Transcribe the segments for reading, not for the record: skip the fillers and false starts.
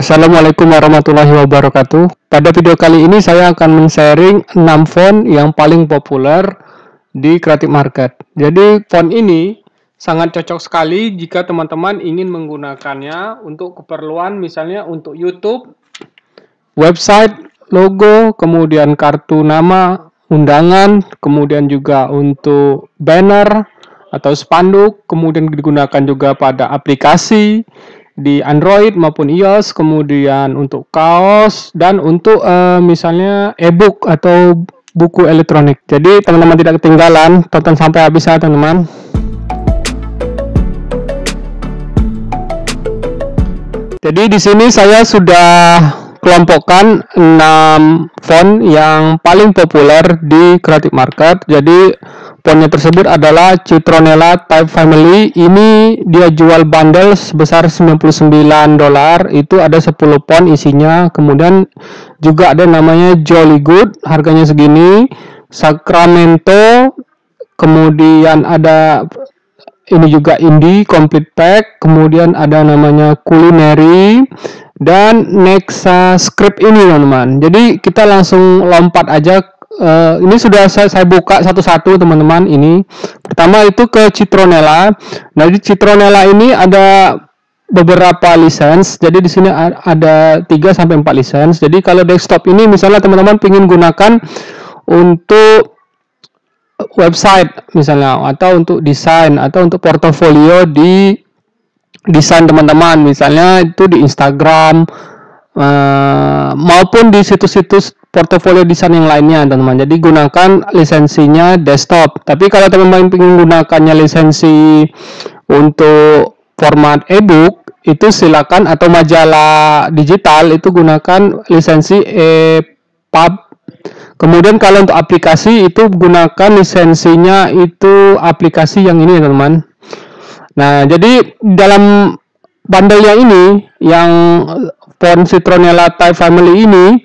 Assalamualaikum warahmatullahi wabarakatuh. Pada video kali ini saya akan men-sharing 6 font yang paling populer di Creative Market. Jadi font ini sangat cocok sekali jika teman-teman ingin menggunakannya untuk keperluan misalnya untuk YouTube, website, logo, kemudian kartu nama, undangan, kemudian juga untuk banner atau spanduk, kemudian digunakan juga pada aplikasi di Android maupun iOS, kemudian untuk kaos dan untuk misalnya e-book atau buku elektronik. Jadi teman-teman tidak ketinggalan, tonton sampai habis ya teman-teman. Jadi di sini saya sudah kelompokkan 6 font yang paling populer di Creative Market. Jadi fontnya tersebut adalah Citronella Type Family. Ini dia jual bundle sebesar $99. Itu ada 10 font isinya. Kemudian juga ada namanya Jolly Good, harganya segini. Sacramento, kemudian ada ini juga Indie Complete Pack, kemudian ada namanya Culinary dan Nexa Script ini teman-teman. Jadi kita langsung lompat aja. Ini sudah saya buka satu-satu teman-teman. Ini pertama itu ke Citronella. Nah di Citronella ini ada beberapa license. Jadi di sini ada 3 sampai 4 license. Jadi kalau desktop ini misalnya teman-teman ingin gunakan untuk website misalnya, atau untuk desain, atau untuk portofolio di desain teman-teman, misalnya itu di Instagram maupun di situs-situs portofolio desain yang lainnya teman-teman. Jadi gunakan lisensinya desktop. Tapi kalau teman-teman ingin gunakannya lisensi untuk format e-book, itu silakan, atau majalah digital itu gunakan lisensi EPUB. Kemudian kalau untuk aplikasi itu gunakan lisensinya itu aplikasi yang ini teman-teman. Nah, jadi dalam bundle-nya ini yang font Citronella Type Family ini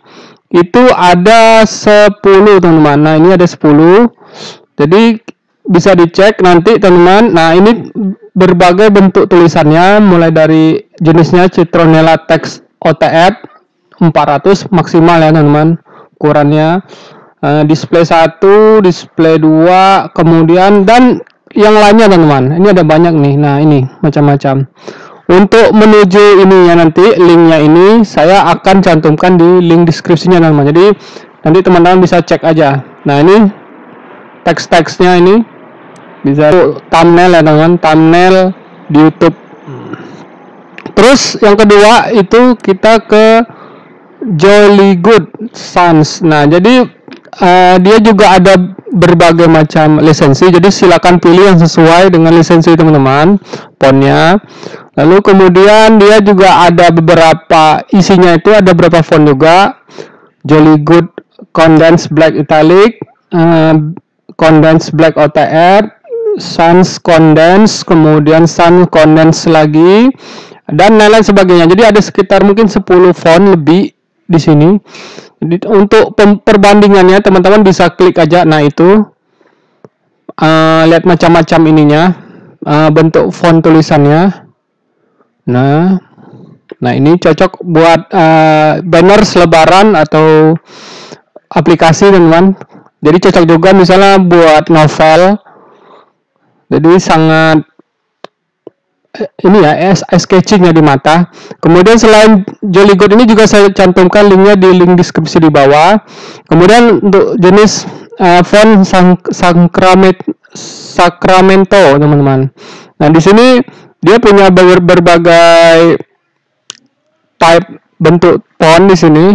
itu ada 10 teman-teman. Nah, ini ada 10. Jadi bisa dicek nanti teman-teman. Nah, ini berbagai bentuk tulisannya, mulai dari jenisnya Citronella Text OTF 400 maksimal ya teman-teman ukurannya. Display 1, display 2, kemudian dan yang lainnya teman-teman. Ini ada banyak nih. Nah, ini macam-macam. Untuk menuju ininya nanti linknya ini saya akan cantumkan di link deskripsinya teman-teman. Jadi nanti teman-teman bisa cek aja. Nah, ini teks-teksnya ini bisa thumbnail ya teman-teman, thumbnail di YouTube. Terus yang kedua itu kita ke Jolly Good Sans. Nah, jadi dia juga ada berbagai macam lisensi. Jadi silakan pilih yang sesuai dengan lisensi teman-teman, fontnya. Lalu kemudian dia juga ada beberapa isinya, itu ada beberapa font juga. Jolly Good Condensed Black Italic, Condensed Black OTR, Sans Condensed, kemudian Sans Condensed lagi, dan lain-lain sebagainya. Jadi ada sekitar mungkin 10 font lebih di sini. Jadi untuk perbandingannya teman-teman bisa klik aja. Nah, itu lihat macam-macam ininya, bentuk font tulisannya. Nah ini cocok buat banner selebaran atau aplikasi teman-teman. Jadi cocok juga misalnya buat novel. Jadi sangat ini ya, sketching ya di mata. Kemudian selain Jolly Good ini juga saya cantumkan linknya di link deskripsi di bawah. Kemudian untuk jenis font Sacramento teman-teman. Nah, di sini dia punya berbagai type bentuk font di sini.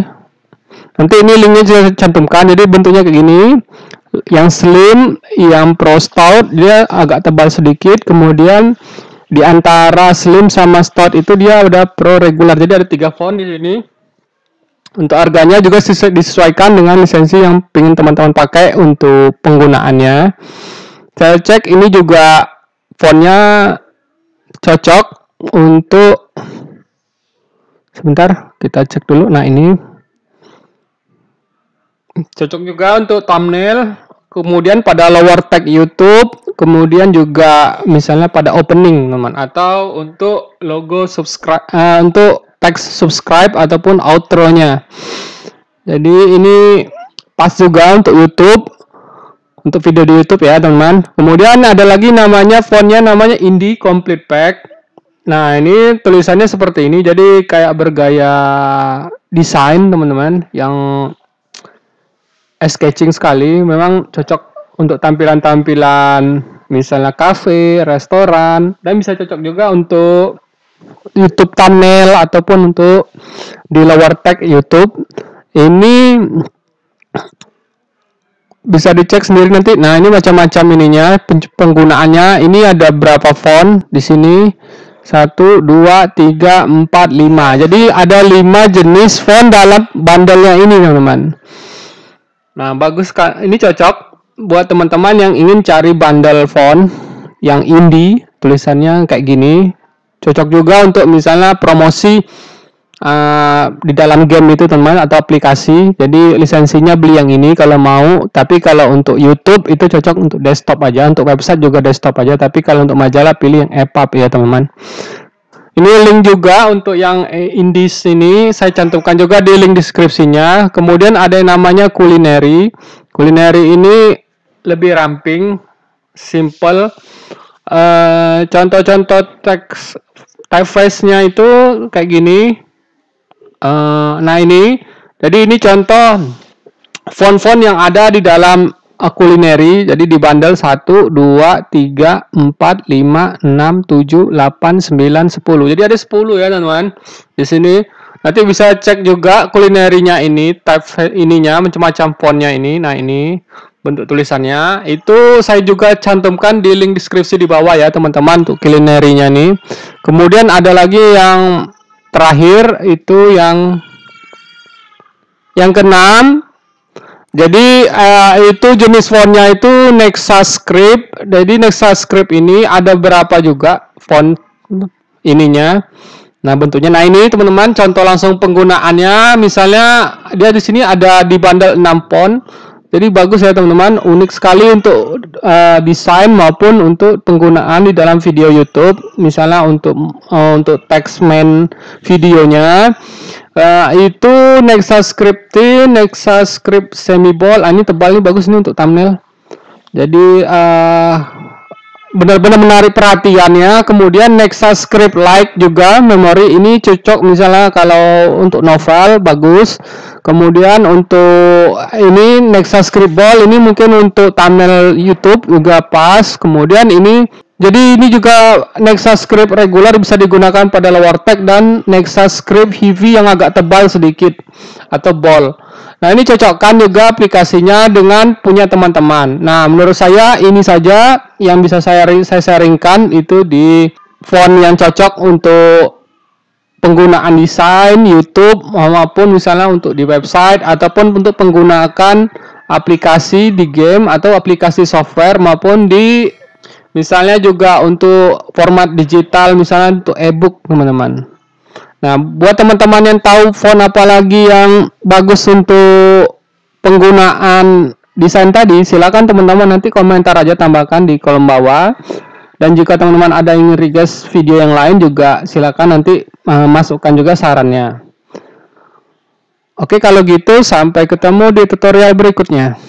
Nanti ini linknya saya cantumkan. Jadi bentuknya kayak gini. Yang slim, yang pro stout dia agak tebal sedikit. Kemudian di antara slim sama stout itu dia udah pro regular. Jadi ada 3 font di sini. Untuk harganya juga disesuaikan dengan lisensi yang ingin teman-teman pakai untuk penggunaannya. Saya cek ini juga fontnya cocok untuk, sebentar kita cek dulu. Nah, ini cocok juga untuk thumbnail, kemudian pada lower tag YouTube, kemudian juga misalnya pada opening teman, atau untuk logo subscribe, untuk teks subscribe ataupun outro-nya. Jadi ini pas juga untuk YouTube, untuk video di YouTube ya teman-teman. Kemudian ada lagi namanya fontnya namanya Indie Complete Pack. Nah ini tulisannya seperti ini, jadi kayak bergaya desain teman-teman, yang sketching sekali. Memang cocok untuk tampilan-tampilan misalnya cafe, restoran, dan bisa cocok juga untuk YouTube thumbnail ataupun untuk di lower tag YouTube. Ini bisa dicek sendiri nanti. Nah, ini macam-macam ininya penggunaannya. Ini ada berapa font di sini? 1 2 3 4 5. Jadi ada 5 jenis font dalam bundle-nya ini, teman-teman. Nah, bagus kan? Ini cocok buat teman-teman yang ingin cari bundle font yang indie, tulisannya kayak gini. Cocok juga untuk misalnya promosi di dalam game itu teman-teman, atau aplikasi. Jadi lisensinya beli yang ini kalau mau. Tapi kalau untuk YouTube itu cocok untuk desktop aja, untuk website juga desktop aja. Tapi kalau untuk majalah pilih yang EPUB ya teman-teman. Ini link juga untuk yang indies ini saya cantumkan juga di link deskripsinya. Kemudian ada yang namanya Culinary. Culinary ini lebih ramping, simple. Contoh-contoh teks typeface-nya itu kayak gini. Nah ini, jadi ini contoh font-font yang ada di dalam Culinary. Jadi di bundle 1, 2, 3, 4, 5, 6, 7, 8, 9, 10. Jadi ada 10 ya teman-teman di sini. Nanti bisa cek juga Culinary-nya ini, type ininya, macam-macam fontnya ini. Nah ini bentuk tulisannya. Itu saya juga cantumkan di link deskripsi di bawah ya teman-teman untuk Culinary-nya nih. Kemudian ada lagi yang terakhir itu yang keenam. Jadi itu jenis fontnya itu NexaScript. Jadi NexaScript ini ada berapa juga font ininya. Nah bentuknya, nah ini teman-teman contoh langsung penggunaannya. Misalnya dia di sini ada di bundle 6 font. Jadi bagus ya teman-teman, unik sekali untuk desain maupun untuk penggunaan di dalam video YouTube. Misalnya untuk text main videonya. Itu NexaScript semi-bold. Ini tebal, ini bagus nih untuk thumbnail. Jadi benar-benar menarik perhatiannya. Kemudian NexaScript Lite juga memori ini cocok misalnya kalau untuk novel, bagus. Kemudian untuk ini NexaScript Bold ini mungkin untuk thumbnail YouTube juga pas. Kemudian ini, jadi ini juga NexaScript regular bisa digunakan pada lower tag, dan NexaScript heavy yang agak tebal sedikit atau bold. Nah ini cocokkan juga aplikasinya dengan punya teman-teman. Nah menurut saya ini saja yang bisa saya sharingkan itu di font yang cocok untuk penggunaan desain YouTube maupun misalnya untuk di website ataupun untuk penggunaan aplikasi di game atau aplikasi software, maupun di misalnya juga untuk format digital misalnya untuk ebook teman-teman. Nah buat teman-teman yang tahu font apa lagi yang bagus untuk penggunaan desain tadi, silakan teman-teman nanti komentar aja, tambahkan di kolom bawah. Dan jika teman-teman ada yang request video yang lain juga silakan nanti masukkan juga sarannya. Oke, kalau gitu sampai ketemu di tutorial berikutnya.